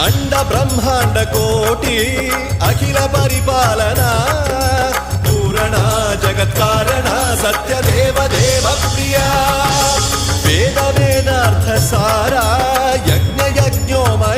अंड ब्रह्मांड कोटि अखिल परिपालना पूरणा जगत्कारणा सत्यदेव देव प्रिया वेद वेदार्थ सारा यज्ञ यज्ञोमय